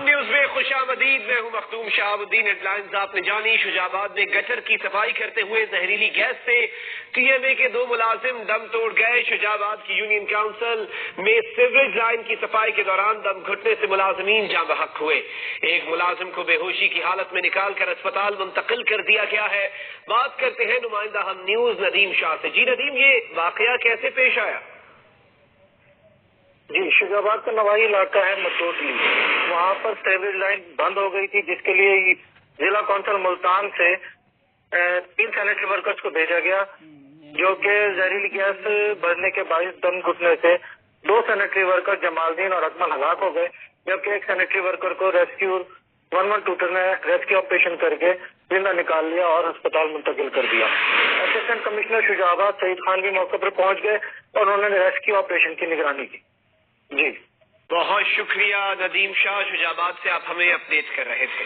ہم نیوز میں خوش آمدید. میں ہوں مختوم شہاب الدین. ہیڈ لائنز آپ نے جانی. شجاعت میں گٹر کی صفائی کرتے ہوئے زہریلی گیس سے ٹی ایم اے کے 2 ملازم دم توڑ گئے. شجاعت کی یونین کاؤنسل میں سیوریج لائن کی صفائی کے دوران دم گھٹنے سے ملازمین جاں بحق ہوئے. ایک ملازم کو بے ہوشی کی حالت میں نکال کر اسپتال منتقل کر دیا گیا ہے. بات کرتے ہیں نمائندہ ہم نیوز ندیم شاہ سے. جی ندیم، یہ واقعہ کیسے پیش آیا؟ جی، شجاعت کا نواحی علاقہ ہے متوٹلی. وہاں پر سیوریج لائن بند ہو گئی تھی، جس کے لیے ضلع کونسل ملتان سے 3 سینیٹری ورکرز کو بھیجا گیا، جو کہ زہریلی گیس بڑھنے کے باعث دم گھٹنے سے 2 سینیٹری ورکر جمال الدین اور اکمل ہلاک ہو گئے، جبکہ ایک سینیٹری ورکر کو ریسکیو 112 نے ریسکیو آپریشن کر کے زندہ نکال لیا اور اسپتال منتقل کر دیا. اسسٹنٹ کمشنر شجاعت سعید خان بھی موقع پر پہنچ گئے اور انہوں نے ریسکیو آپریشن کی نگرانی کی. جی بہت شکریہ ندیم شاہ. شجاعت سے آپ ہمیں اپڈیٹ کر رہے تھے.